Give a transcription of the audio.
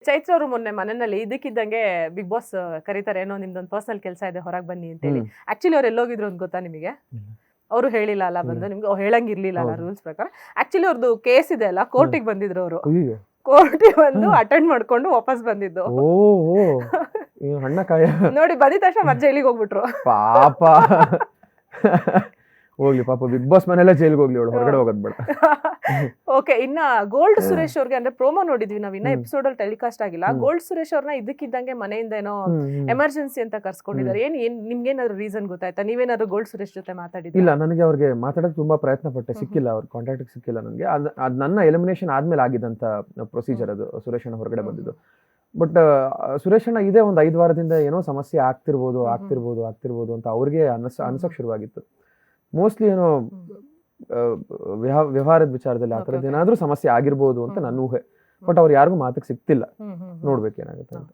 ಚೈತ್ರ ಅವರು ಮೊನ್ನೆ ಮನೆಯಲ್ಲಿ ಇದಕ್ಕಿದ್ದಂಗೆ ಬಿಗ್ ಬಾಸ್ ಕರೀತಾರೆ, ಏನೋ ನಿಮ್ದೊಂದು ಪರ್ಸನಲ್ ಕೆಲಸ ಇದೆ ಹೊರಗೆ ಬನ್ನಿ ಅಂತೇಳಿ. ಆಕ್ಚುಲಿ ಅವ್ರು ಎಲ್ಲೋಗಿದ್ರು ಅಂತ ಗೊತ್ತಾ ನಿಮಗೆ? ಅವರು ಹೇಳಿಲ್ಲ ಅಲ್ಲ ಬಂದು ನಿಮ್ಗೆ, ಹೇಳಂಗಿರ್ಲಿಲ್ಲ ಅಲ್ಲ ರೂಲ್ಸ್ ಪ್ರಕಾರ. ಆಕ್ಚುಲಿ ಅವ್ರದ್ದು ಕೇಸ್ ಇದೆ ಅಲ್ಲ, ಕೋರ್ಟಿಗೆ ಬಂದಿದ್ರು ಅವರು. ಕೋರ್ಟಿಗೆ ಬಂದು ಅಟೆಂಡ್ ಮಾಡ್ಕೊಂಡು ವಾಪಸ್ ಬಂದಿದ್ದು. ನೋಡಿ ಬಂದಿದ ತಕ್ಷಣ ಮತ್ತೆ ಜೈಲಿಗೆ ಹೋಗ್ಬಿಟ್ರು. ಪಾಪ ಹೋಗ್ಲಿ ಪಾಪ, ಬಿಗ್ ಬಾಸ್ ಮನೆಯಲ್ಲ ಜೈಲಿಗೆ ಹೋಗ್ಲಿ, ಅವಳು ಹೊರಗಡೆ ಹೋಗೋದ್ ಬೇಡ. ಓಕೆ, ಇನ್ನ ಗೋಲ್ಡ್ ಸುರೇಶ್ ಅವ್ರಿಗೆ ಅಂದ್ರೆ ಪ್ರೋಮೋ ನೋಡಿದ್ವಿ ನಾವ್, ಇನ್ನ ಎಪಿಸೋಡ್ ಅಲ್ಲಿ ಟೆಲಿಕಾಸ್ಟ್ ಆಗಿಲ್ಲ. ಗೋಲ್ಡ್ ಸುರೇಶ್ ಅವ್ರನ್ನ ಇದಕ್ಕಿದ್ದಂಗೆ ಮನೆಯಿಂದ ಏನೋ ಎಮರ್ಜೆನ್ಸಿ ಅಂತ ಕರ್ಸ್ಕೊಂಡಿದ್ದಾರೆ. ಏನ್ ನಿಮ್ಗೇನಾದ್ರು ರೀಸನ್ ಗೊತ್ತಾಯ್ತಾ? ನೀವೇನಾದ್ರು ಗೋಲ್ಡ್ ಸುರೇಶ್ ಜೊತೆ ಮಾತಾಡಿದ್ರಿ? ಇಲ್ಲ, ನನಗೆ ಅವ್ರಿಗೆ ಮಾತಾಡೋಕೆ ತುಂಬಾ ಪ್ರಯತ್ನ ಪಟ್ಟೆ, ಸಿಕ್ಕಿಲ್ಲ, ಅವ್ರ ಕಾಂಟ್ಯಾಕ್ಟ್ ಸಿಕ್ಕಿಲ್ಲ ನನಗೆ. ಅದ್ ನನ್ನ ಎಲಿಮಿನೇಷನ್ ಆದ್ಮೇಲೆ ಆಗಿದ್ದಂತ ಪ್ರೊಸೀಜರ್ ಅದು, ಸುರೇಶ್ ಅಣ್ಣ ಹೊರಗಡೆ ಬಂದಿದ್ದು. ಬಟ್ ಸುರೇಶ್ ಅಣ್ಣ ಇದೇ ಒಂದು 5 ವಾರದಿಂದ ಏನೋ ಸಮಸ್ಯೆ ಆಗ್ತಿರ್ಬೋದು ಅಂತ ಅವ್ರಿಗೆ ಅನ್ಸಕ್ ಶುರುವಾಗಿತ್ತು. ಮೋಸ್ಟ್ಲಿ ಏನೋ ವ್ಯವಹಾರದ ವಿಚಾರದಲ್ಲಿ ಆ ಥರದ್ದು ಏನಾದ್ರೂ ಸಮಸ್ಯೆ ಆಗಿರ್ಬೋದು ಅಂತ ನನ್ನ ಊಹೆ. ಬಟ್ ಅವ್ರು ಯಾರಿಗೂ ಮಾತಕ್ಕೆ ಸಿಗ್ತಿಲ್ಲ, ನೋಡ್ಬೇಕೇನಾಗುತ್ತೆ ಅಂತ.